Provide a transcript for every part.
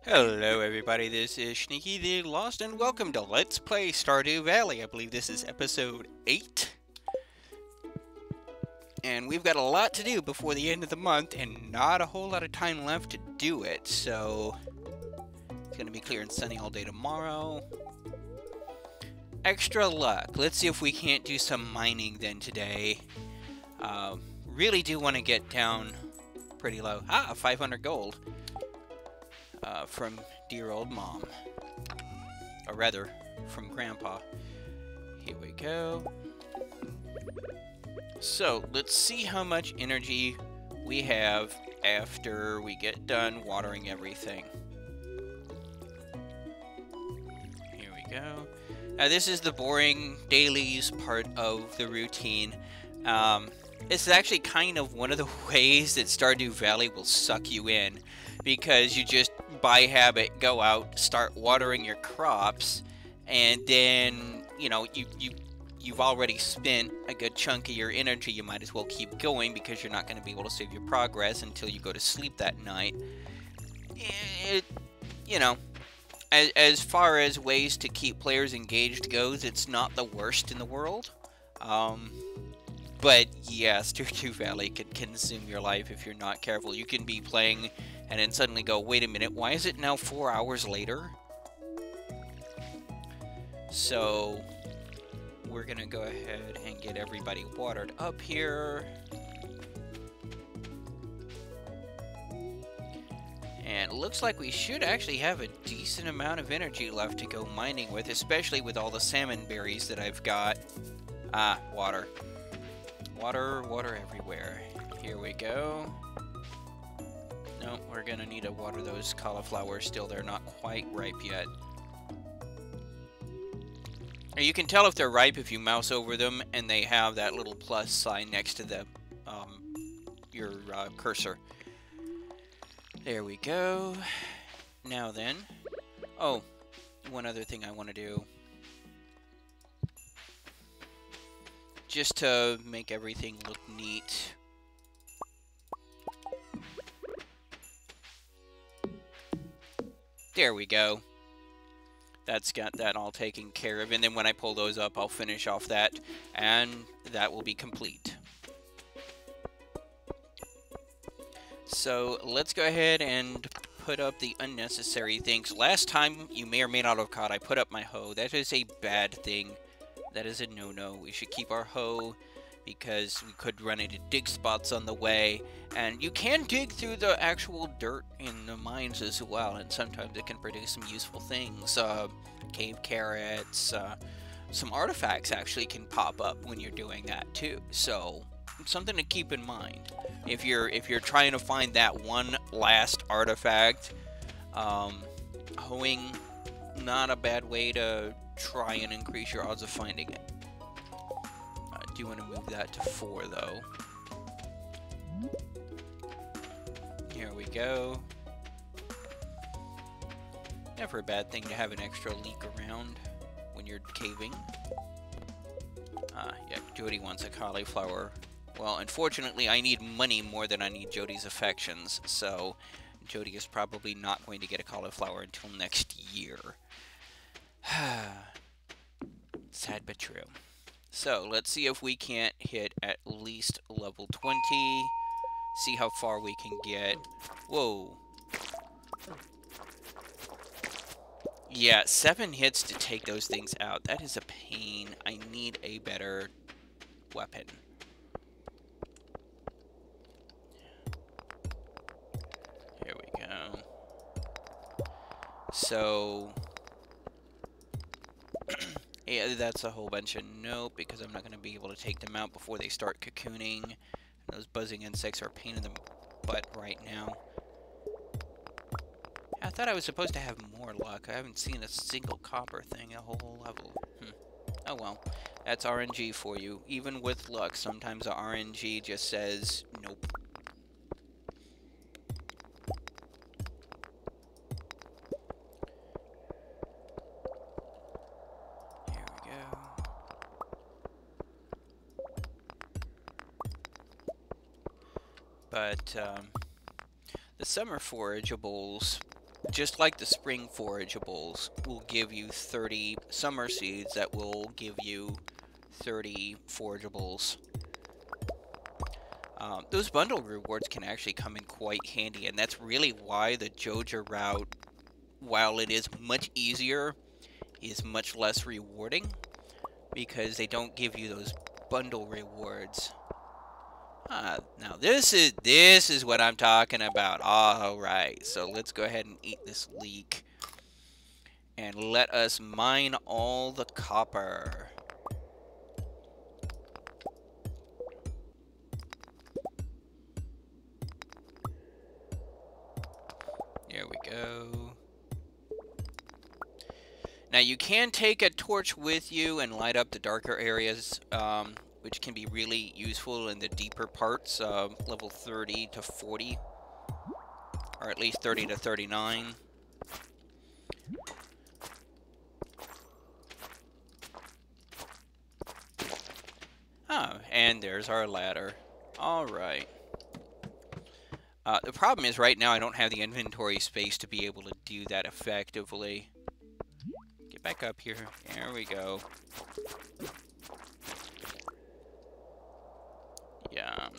Hello everybody, this is Sneaky the Lost and welcome to Let's Play Stardew Valley. I believe this is episode 8. And we've got a lot to do before the end of the month and not a whole lot of time left to do it. So, it's going to be clear and sunny all day tomorrow. Extra luck. Let's see if we can't do some mining then today. Really do want to get down pretty low. 500 gold. From dear old mom. Or rather, from grandpa. Here we go. So, let's see how much energy we have after we get done watering everything. Here we go. Now, this is the boring dailies part of the routine. It's actually kind of one of the ways that Stardew Valley will suck you in, because you just, by habit, go out, start watering your crops, and then, you know, you've already spent a good chunk of your energy. You might as well keep going because you're not going to be able to save your progress until you go to sleep that night. You know, as far as ways to keep players engaged goes, it's not the worst in the world. But yeah, Stardew Valley can consume your life if you're not careful. You can be playing and then suddenly go, wait a minute, why is it now 4 hours later? So, we're gonna go ahead and get everybody watered up here. And it looks like we should actually have a decent amount of energy left to go mining with, especially with all the salmon berries that I've got. Water. Water everywhere. Here we go. No, we're gonna need to water those cauliflowers still. They're not quite ripe yet. You can tell if they're ripe if you mouse over them and they have that little plus sign next to the your cursor. There we go. Now then. Oh, one other thing I want to do. Just to make everything look neat. There we go. That's got that all taken care of. And then when I pull those up, I'll finish off that. And that will be complete. So let's go ahead and put up the unnecessary things. Last time, you may or may not have caught, I put up my hoe. That is a bad thing. That is a no-no. We should keep our hoe because we could run into dig spots on the way. And you can dig through the actual dirt in the mines as well, and sometimes it can produce some useful things. Cave carrots, some artifacts actually can pop up when you're doing that too. So, something to keep in mind. If you're trying to find that one last artifact, hoeing, not a bad way to try and increase your odds of finding it. I do want to move that to 4 though. Here we go. Never a bad thing to have an extra leek around when you're caving. Yeah, Jody wants a cauliflower. Well, unfortunately, I need money more than I need Jody's affections, so Jody is probably not going to get a cauliflower until next year. Sad but true. So, let's see if we can't hit at least level 20. See how far we can get. Whoa. Yeah, 7 hits to take those things out. That is a pain. I need a better weapon. Here we go. So, yeah, that's a whole bunch of nope, because I'm not going to be able to take them out before they start cocooning. Those buzzing insects are a pain in the butt right now. I thought I was supposed to have more luck. I haven't seen a single copper thing a whole level. Oh well, that's RNG for you. Even with luck, sometimes the RNG just says nope. Here we go. But the summer forageables just like the spring forageables, will give you 30 summer seeds that will give you 30 forageables. Those bundle rewards can actually come in quite handy, and that's really why the Joja route, while it is much easier, is much less rewarding, because they don't give you those bundle rewards. Now this is what I'm talking about. Alright, so let's go ahead and eat this leek. And let us mine all the copper. There we go. Now you can take a torch with you and light up the darker areas, which can be really useful in the deeper parts, level 30 to 40, or at least 30 to 39. Oh, and there's our ladder. Alright. The problem is right now I don't have the inventory space to be able to do that effectively. Get back up here. There we go. Yeah, I'm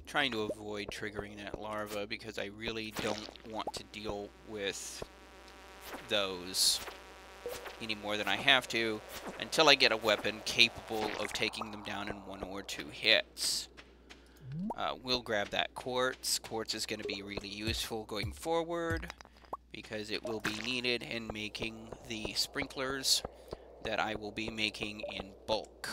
trying to avoid triggering that larva because I really don't want to deal with those any more than I have to until I get a weapon capable of taking them down in 1 or 2 hits. We'll grab that quartz. Quartz is going to be really useful going forward because it will be needed in making the sprinklers that I will be making in bulk.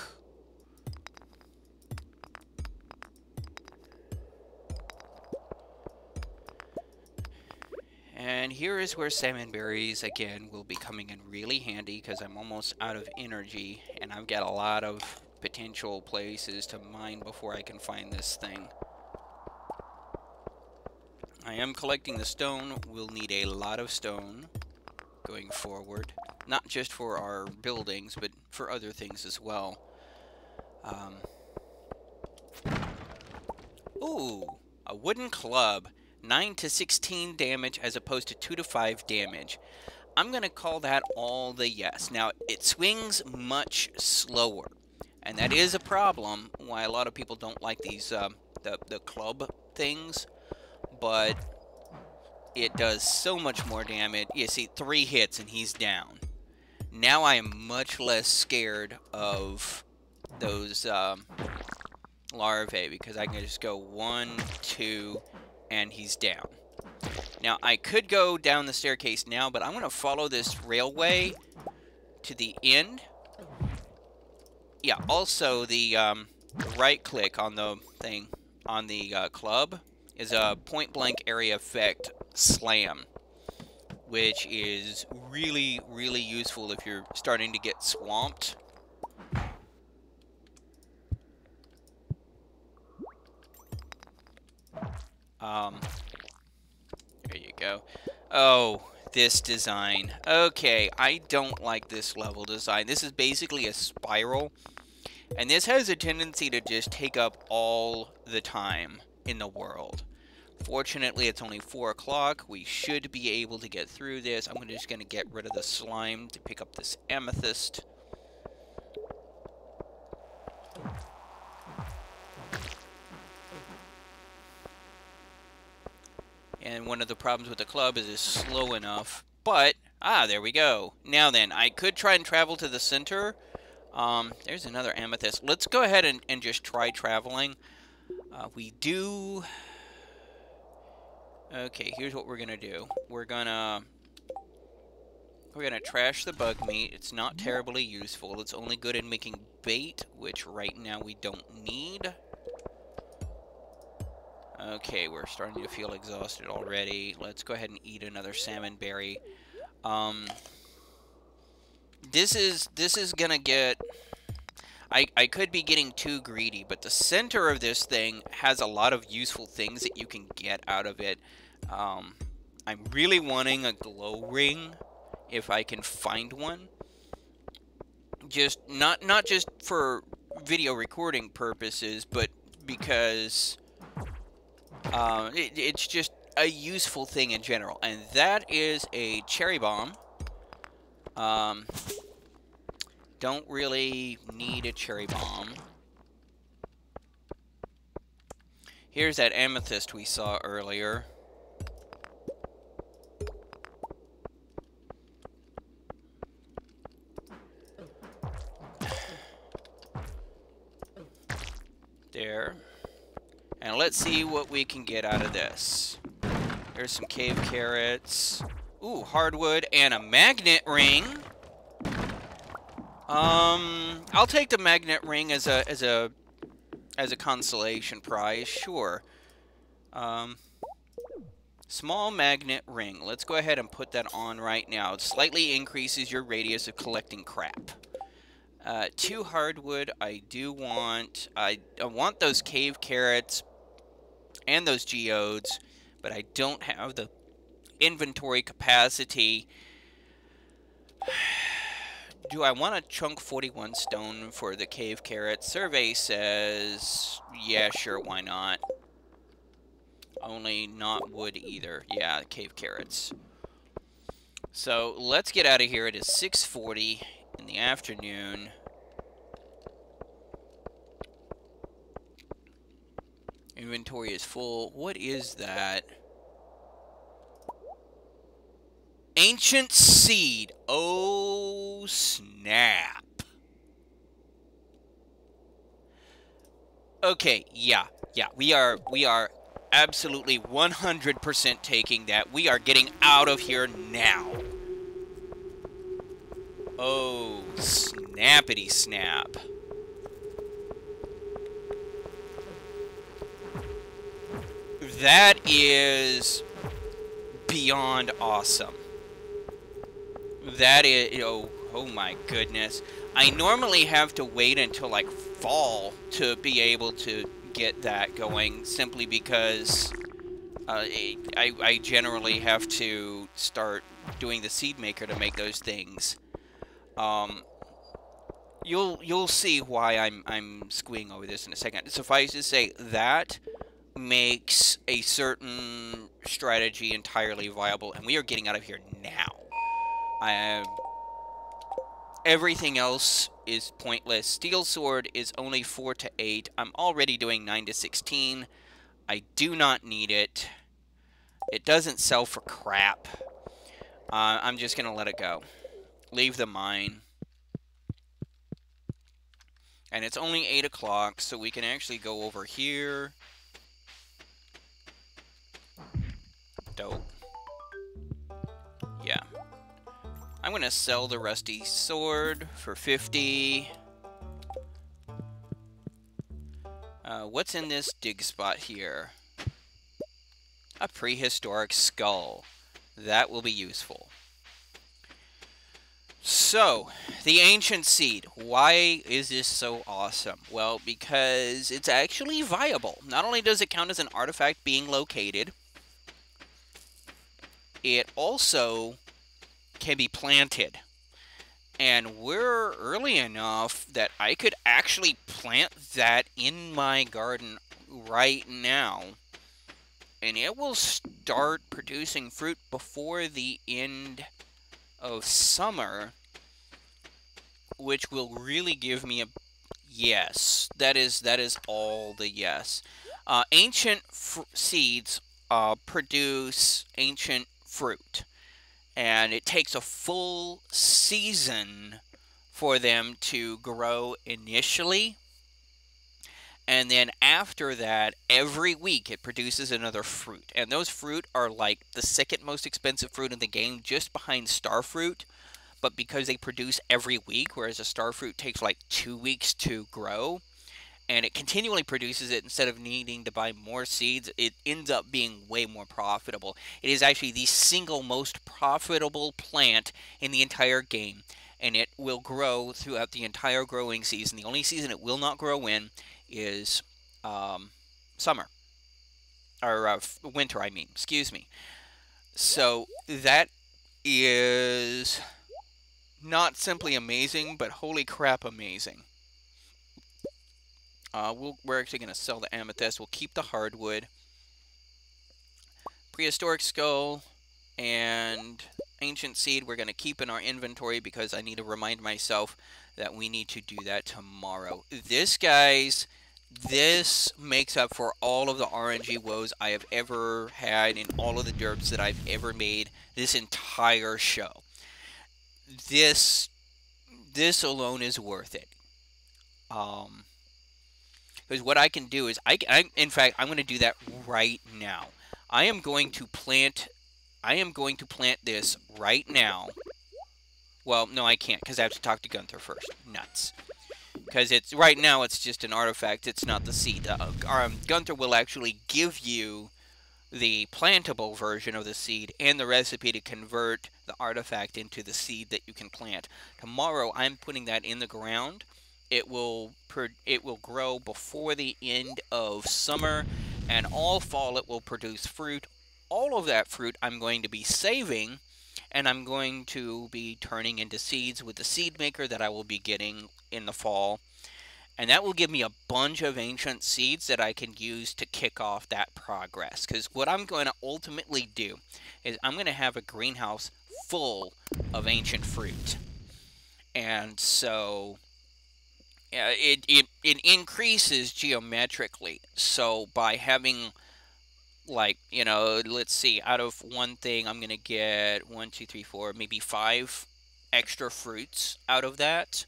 And here is where salmon berries, again, will be coming in really handy because I'm almost out of energy and I've got a lot of potential places to mine before I can find this thing. I am collecting the stone. We'll need a lot of stone going forward, not just for our buildings, but for other things as well. Ooh, a wooden club. 9 to 16 damage as opposed to 2 to 5 damage. I'm going to call that all the yes. Now, it swings much slower, and that is a problem why a lot of people don't like these, the club things, but it does so much more damage. You see, 3 hits and he's down. Now I am much less scared of those larvae because I can just go 1, 2, and he's down. Now, I could go down the staircase now, but I'm going to follow this railway to the end. Yeah, also the right-click on the thing, on the club, is a point-blank area effect slam, which is really, really useful if you're starting to get swamped. There you go. Oh, this design. Okay, I don't like this level design. This is basically a spiral, and this has a tendency to just take up all the time in the world. Fortunately, it's only 4 o'clock. We should be able to get through this. I'm just going to get rid of the slime to pick up this amethyst. And one of the problems with the club is it's slow enough. But, there we go. Now then, I could try and travel to the center. There's another amethyst. Let's go ahead and just try traveling. We do... Okay, here's what we're gonna do. We're gonna trash the bug meat. It's not terribly useful. It's only good in making bait, which right now we don't need. Okay, we're starting to feel exhausted already. Let's go ahead and eat another salmon berry. This is gonna get... I could be getting too greedy, but the center of this thing has a lot of useful things that you can get out of it. I'm really wanting a glow ring, if I can find one. Just not just for video recording purposes, but because it's just a useful thing in general, and that is a cherry bomb. Don't really need a cherry bomb. Here's that amethyst we saw earlier. There. And let's see what we can get out of this. There's some cave carrots. Ooh, hardwood and a magnet ring. I'll take the magnet ring as a consolation prize, sure. Small magnet ring. Let's go ahead and put that on right now. It slightly increases your radius of collecting crap. 2 hardwood. I do want. I want those cave carrots and those geodes, but I don't have the inventory capacity. Do I want a chunk 41 stone for the cave carrots? Survey says, yeah, sure, why not? Only not wood either. Yeah, cave carrots. So let's get out of here. It is 6:40 in the afternoon. Inventory is full. What is that? Ancient seed. Oh, snap. Okay, yeah. We are absolutely 100% taking that. We are getting out of here now. Oh, snappity snap. That is beyond awesome. That is, oh my goodness. I normally have to wait until like fall to be able to get that going, simply because I generally have to start doing the seed maker to make those things. You'll see why I'm squeeing over this in a second. Suffice to say, that makes a certain strategy entirely viable, and we are getting out of here now. Everything else is pointless. Steel sword is only 4 to 8. I'm already doing 9 to 16. I do not need it. It doesn't sell for crap. I'm just gonna let it go. Leave the mine. And it's only 8 o'clock, so we can actually go over here. Dope. Yeah. I'm gonna sell the rusty sword for 50. What's in this dig spot here? A prehistoric skull. That will be useful. So, the ancient seed. Why is this so awesome? Well, because it's actually viable. Not only does it count as an artifact being located, it also can be planted. And we're early enough that I could actually plant that in my garden right now. And it will start producing fruit before the end of summer, which will really give me a yes. That is all the yes. Ancient seeds produce ancient fruit. And it takes a full season for them to grow initially. And then after that, every week it produces another fruit. And those fruit are like the second most expensive fruit in the game, just behind starfruit. But because they produce every week, whereas a starfruit takes like 2 weeks to grow, and it continually produces it instead of needing to buy more seeds, it ends up being way more profitable. It is actually the single most profitable plant in the entire game, and it will grow throughout the entire growing season. The only season it will not grow in is summer. Or winter, I mean. Excuse me. So that is not simply amazing, but holy crap amazing. We're actually going to sell the amethyst. We'll keep the hardwood. Prehistoric Skull and Ancient Seed we're going to keep in our inventory because I need to remind myself that we need to do that tomorrow. This, guys, this makes up for all of the RNG woes I have ever had in all of the derps that I've ever made this entire show. This alone is worth it. Because what I can do is, in fact, I'm going to do that right now. I am going to plant this right now. Well, no, I can't, because I have to talk to Gunther first. Nuts. Because right now, it's just an artifact. It's not the seed. Gunther will actually give you the plantable version of the seed and the recipe to convert the artifact into the seed that you can plant. Tomorrow, I'm putting that in the ground. It will grow before the end of summer, and all fall it will produce fruit. All of that fruit I'm going to be saving, and I'm going to be turning into seeds with the seed maker that I will be getting in the fall. And that will give me a bunch of ancient seeds that I can use to kick off that progress. Because what I'm going to ultimately do is I'm going to have a greenhouse full of ancient fruit. And so it increases geometrically. So by having, like, you know, let's see, out of one thing I'm going to get 1, 2, 3, 4, maybe 5 extra fruits out of that.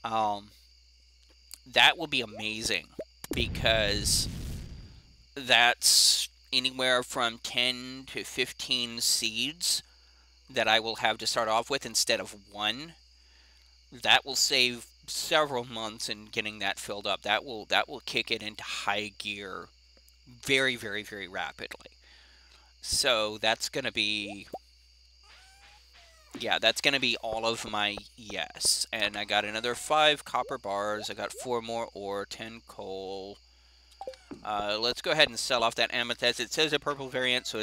That will be amazing, because that's anywhere from 10 to 15 seeds that I will have to start off with instead of 1. That will save several months in getting that filled up. That will kick it into high gear very, very, very rapidly. So that's going to be... yeah, that's going to be all of my yes. And I got another 5 copper bars. I got 4 more ore, 10 coal. Let's go ahead and sell off that amethyst. It says a purple variant, so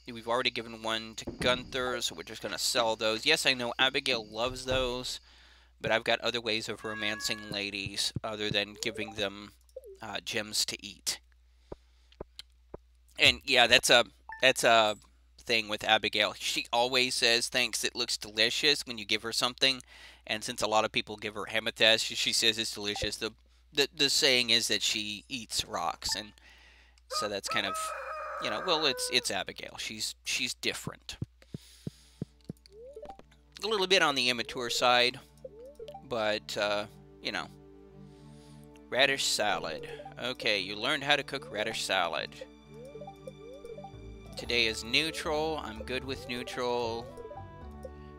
we've already given 1 to Gunther, so we're just going to sell those. Yes, I know Abigail loves those, but I've got other ways of romancing ladies other than giving them gems to eat. And yeah, that's a thing with Abigail. She always says thanks, it looks delicious when you give her something, and since a lot of people give her amethyst, she says it's delicious. The saying is that she eats rocks, and so that's kind of, you know, well, it's Abigail. She's different. A little bit on the immature side, but you know. Radish salad. Okay, you learned how to cook radish salad. Today is neutral. I'm good with neutral.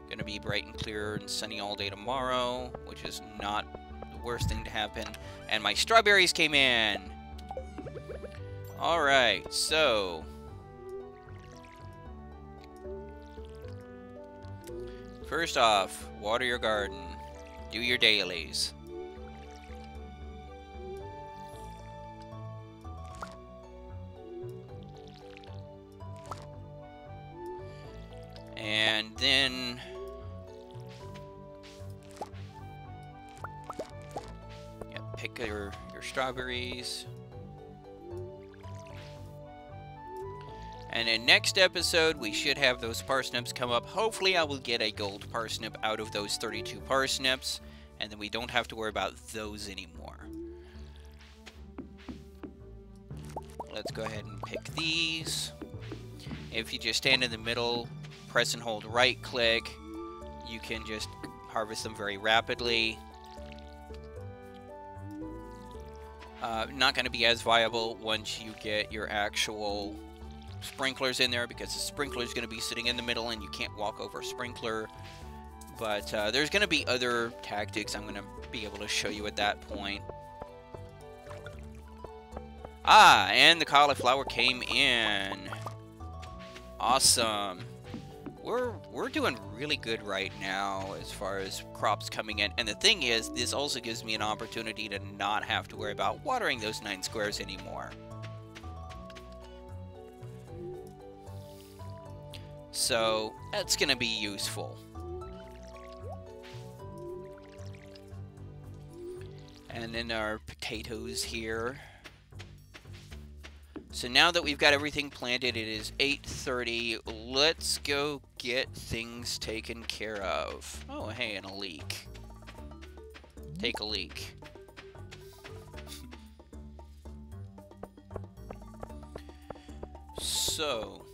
Gonna be bright and clear and sunny all day tomorrow, which is not the worst thing to happen. And my strawberries came in. Alright, so... first off, water your garden. Do your dailies. And then... yeah, pick your strawberries. And in next episode, we should have those parsnips come up. Hopefully, I will get a gold parsnip out of those 32 parsnips, and then we don't have to worry about those anymore. Let's go ahead and pick these. If you just stand in the middle, press and hold right click, you can just harvest them very rapidly. Not going to be as viable once you get your actual sprinklers in there, because the sprinkler is going to be sitting in the middle and you can't walk over a sprinkler. But there's going to be other tactics I'm going to be able to show you at that point. Ah, and the cauliflower came in. Awesome. We're doing really good right now as far as crops coming in. And the thing is, this also gives me an opportunity to not have to worry about watering those 9 squares anymore. So that's going to be useful. And then our potatoes here. So now that we've got everything planted, it is 8:30. Let's go get things taken care of. Oh, hey, and a leak. Take a leak. So,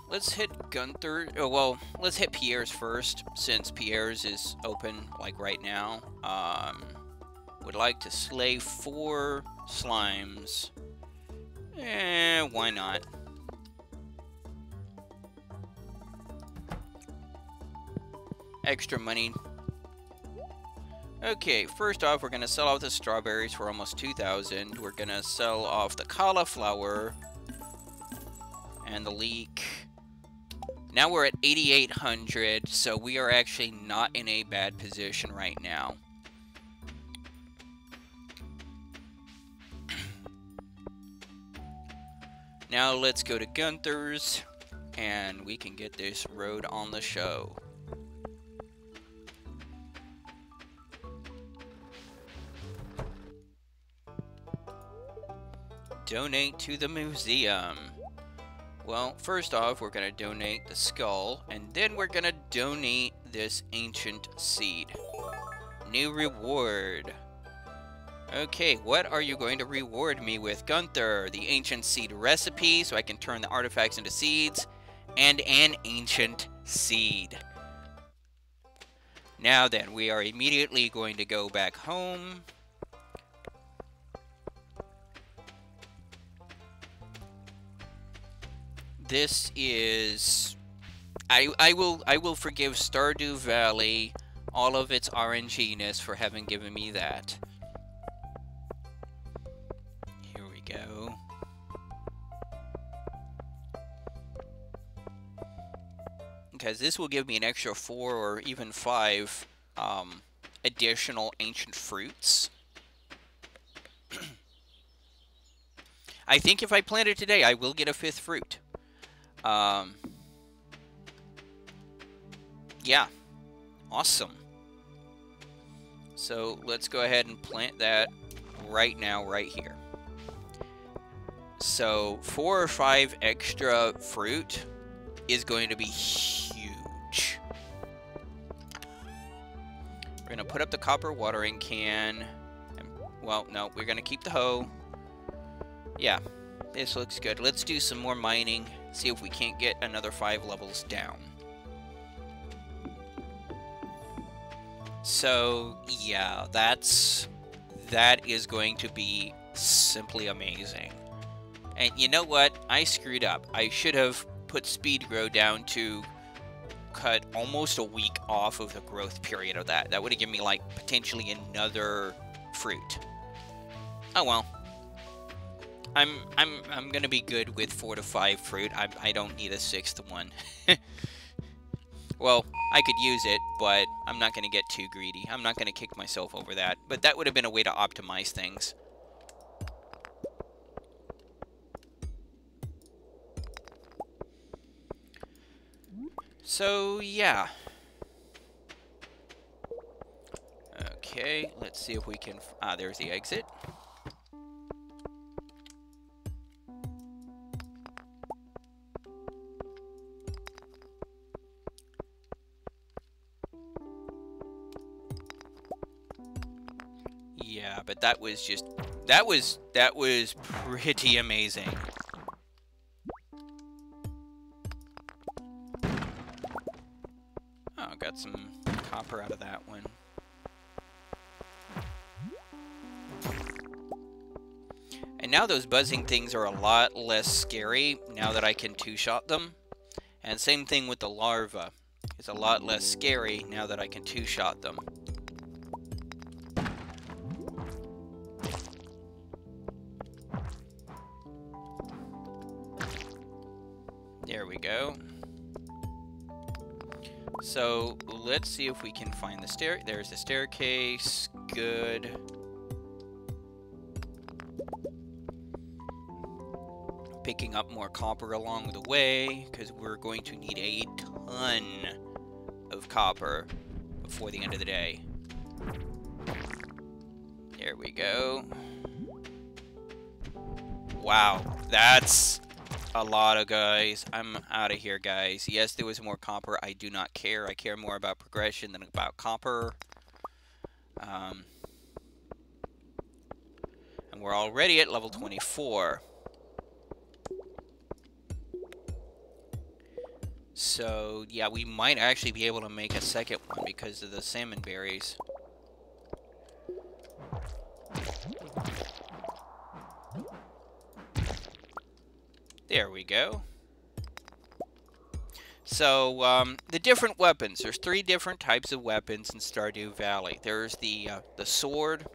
let's hit Gunther. Oh, well, let's hit Pierre's first, since Pierre's is open, like, right now. Would like to slay 4 slimes. Why not? Extra money. Okay, first off, we're gonna sell off the strawberries for almost 2,000. We're gonna sell off the cauliflower and the leek. Now we're at 8,800, so we are actually not in a bad position right now. Now let's go to Gunther's, and we can get this road on the show. Donate to the museum. Well, first off, we're going to donate the skull, and then we're going to donate this ancient seed. New reward. Okay, what are you going to reward me with, Gunther? The ancient seed recipe, so I can turn the artifacts into seeds, and an ancient seed. Now then, we are immediately going to go back home. This is... I will forgive Stardew Valley all of its RNG-ness for having given me that. Here we go. Because this will give me an extra 4 or even 5 additional ancient fruits. I think if I plant it today, I will get a 5th fruit. Yeah, awesome. So let's go ahead and plant that right now, right here. So 4 or 5 extra fruit is going to be huge. We're going to put up the copper watering can. And, well, no, we're going to keep the hoe. Yeah, this looks good. Let's do some more mining. See if we can't get another 5 levels down. So, yeah, that is going to be simply amazing. And you know what? I screwed up. I should have put speed grow down to cut almost a week off of the growth period of that. That would have given me, like, potentially another fruit. Oh well. I'm gonna be good with 4 to 5 fruit. I don't need a 6th one. Well, I could use it, but I'm not gonna get too greedy. I'm not gonna kick myself over that. But that would have been a way to optimize things. So, yeah. Okay, let's see if we can... Ah, there's the exit. Yeah, but that was just... That was pretty amazing. Oh, got some copper out of that one. And now those buzzing things are a lot less scary now that I can two-shot them. And same thing with the larva. It's a lot less scary now that I can two-shot them. There we go. So, let's see if we can find the stair. There's the staircase. Good. Picking up more copper along the way, because we're going to need a ton of copper before the end of the day. There we go. Wow. That's a lot of guys. I'm out of here, guys. Yes, there was more copper. I do not care. I care more about progression than about copper. And we're already at level 24. So, yeah, we might actually be able to make a second one because of the salmon berries. There we go. So, the different weapons. There's 3 different types of weapons in Stardew Valley. There's the sword,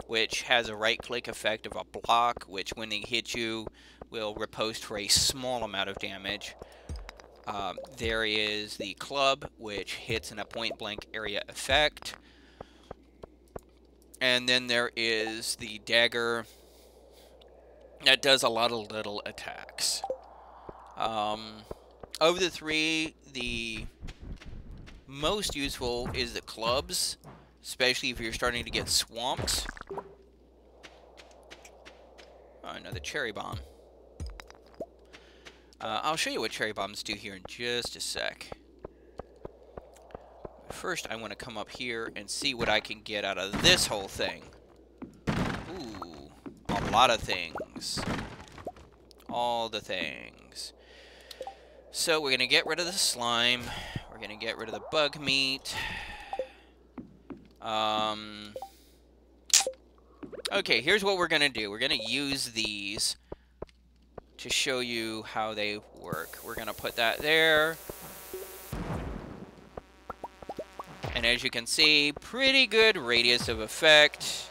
which has a right-click effect of a block, which when they hit you will riposte for a small amount of damage. There is the club, which hits in a point-blank area effect. And then there is the dagger that does a lot of little attacks. Of the 3, the most useful is the clubs, especially if you're starting to get swamped. Oh, another cherry bomb. I'll show you what cherry bombs do here in just a sec. First, I want to come up here and see what I can get out of this whole thing. Ooh, a lot of things. All the things. So we're going to get rid of the slime. We're going to get rid of the bug meat. Okay, here's what we're going to do. We're going to use these to show you how they work. We're going to put that there. And as you can see, pretty good radius of effect.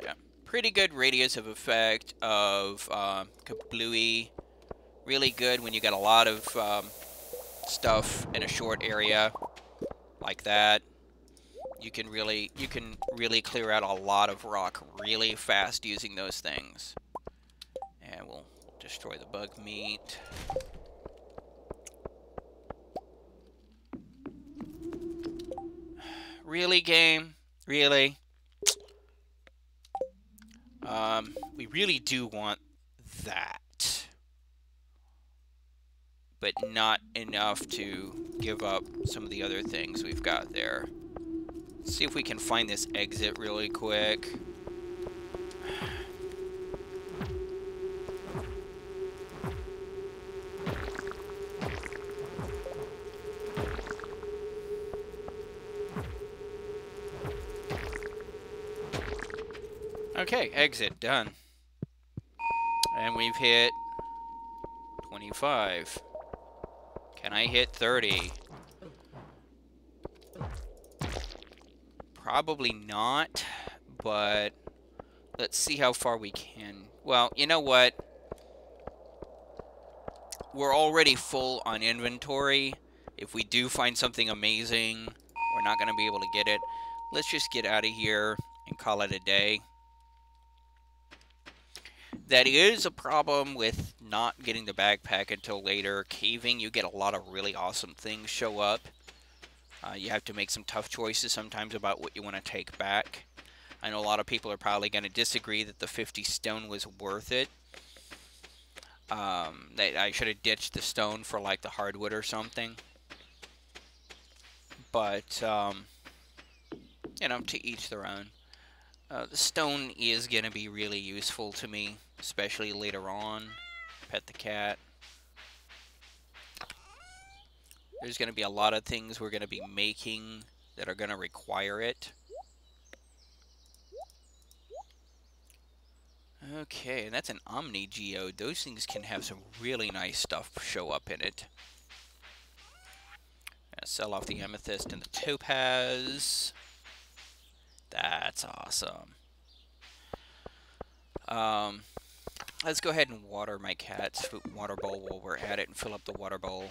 Yeah, pretty good radius of effect of kablooey. Really good when you got a lot of stuff in a short area like that. You can really clear out a lot of rock really fast using those things. And we'll destroy the bug meat. Really, game? Really? We really do want that. But not enough to give up some of the other things we've got there. Let's see if we can find this exit really quick. Okay, exit, done. And we've hit 25. Can I hit 30? Probably not, but let's see how far we can. Well, you know what? We're already full on inventory. If we do find something amazing, we're not going to be able to get it. Let's just get out of here and call it a day. That is a problem with not getting the backpack until later. Caving, you get a lot of really awesome things show up. You have to make some tough choices sometimes about what you want to take back. I know a lot of people are probably going to disagree that the 50 stone was worth it. That I should have ditched the stone for like the hardwood or something. But, you know, to each their own. The stone is going to be really useful to me, especially later on. Pet the cat. There's going to be a lot of things we're going to be making that are going to require it. Okay, and that's an Omni Geode. Those things can have some really nice stuff show up in it. Sell off the amethyst and the topaz. That's awesome. Let's go ahead and water my cat's water bowl while we're at it and fill up the water bowl.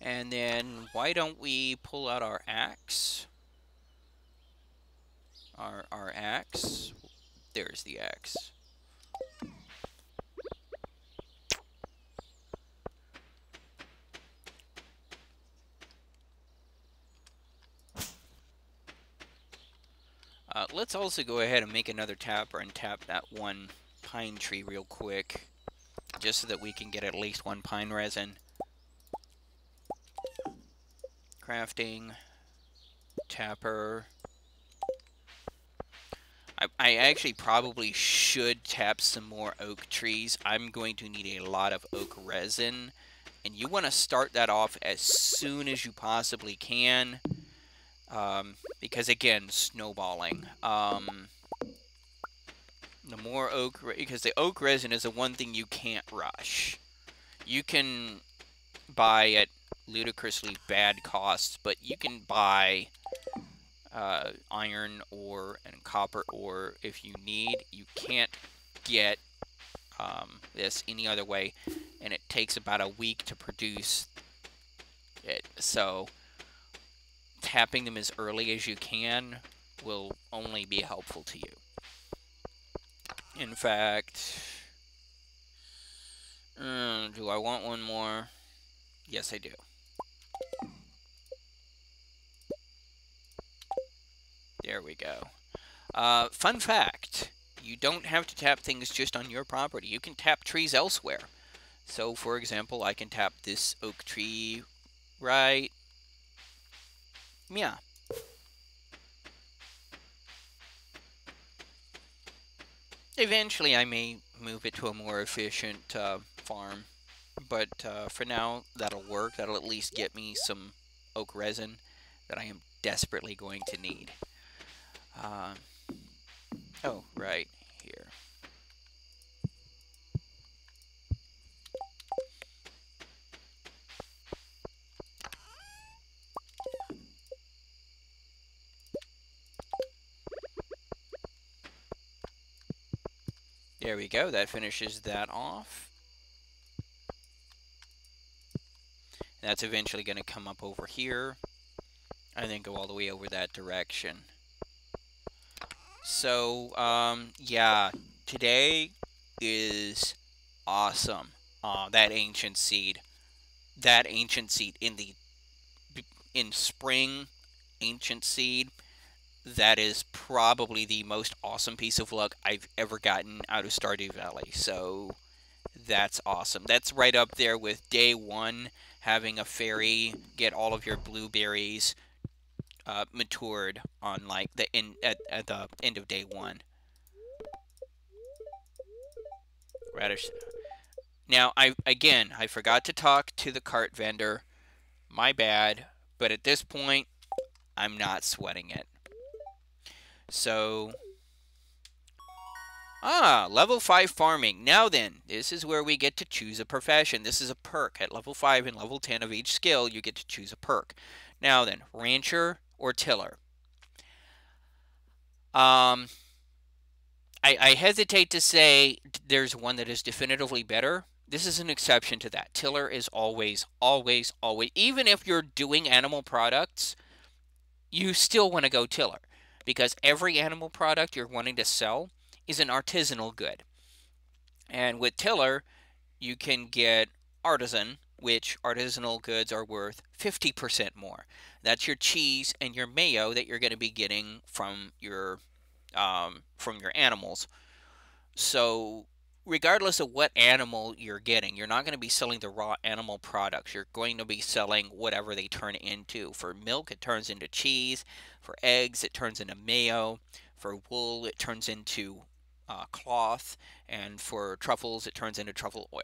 And then why don't we pull out our axe? Our axe. there's the X. Let's also go ahead and make another tapper and tap that one pine tree real quick, just so that we can get at least one pine resin. Crafting, tapper. I actually probably should tap some more oak trees. I'm going to need a lot of oak resin, and you want to start that off as soon as you possibly can, because again, snowballing. The more oak, because the oak resin is the one thing you can't rush. You can buy at ludicrously bad costs, but you can buy iron ore and copper ore if you need. You can't get this any other way, and it takes about a week to produce it. So tapping them as early as you can will only be helpful to you. In fact, do I want one more? Yes, I do. There we go. Fun fact, you don't have to tap things just on your property. You can tap trees elsewhere. So, for example, I can tap this oak tree right... yeah. Eventually, I may move it to a more efficient farm. But for now, that'll work. That'll at least get me some oak resin that I am desperately going to need. Oh, right here. There we go. That finishes that off. That's eventually going to come up over here and then go all the way over that direction. So, yeah, today is awesome. That ancient seed. That ancient seed in spring, ancient seed, that is probably the most awesome piece of luck I've ever gotten out of Stardew Valley. So that's awesome. That's right up there with day one, having a fairy get all of your blueberries matured on like at the end of day one. Radish. Now I forgot to talk to the cart vendor. My bad. But at this point, I'm not sweating it. So, level 5 farming. Now then, this is where we get to choose a profession. This is a perk. At level 5 and level 10 of each skill, you get to choose a perk. Now then, rancher or tiller. I hesitate to say there's one that is definitively better. This is an exception to that. Tiller is always, always, always. Even if you're doing animal products, you still want to go tiller, because every animal product you're wanting to sell is an artisanal good. And with tiller, you can get artisan, which artisanal goods are worth 50% more. That's your cheese and your mayo that you're going to be getting from your animals. So regardless of what animal you're getting, you're not going to be selling the raw animal products. You're going to be selling whatever they turn into. For milk, it turns into cheese. For eggs, it turns into mayo. For wool, it turns into cloth. And for truffles, it turns into truffle oil.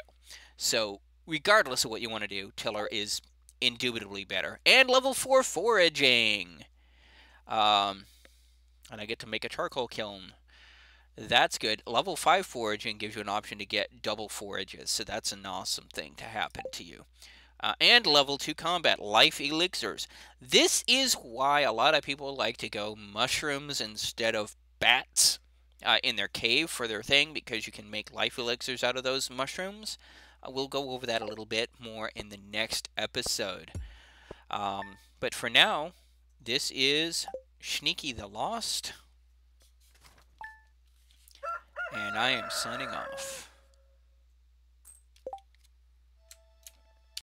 So regardless of what you want to do, tiller is indubitably better. And level 4 foraging. And I get to make a charcoal kiln. That's good. Level 5 foraging gives you an option to get double forages, so that's an awesome thing to happen to you. And level 2 combat, life elixirs. This is why a lot of people like to go mushrooms instead of bats in their cave for their thing, because you can make life elixirs out of those mushrooms. We'll go over that a little bit more in the next episode. But for now, this is Sneaky the Lost. And I am signing off.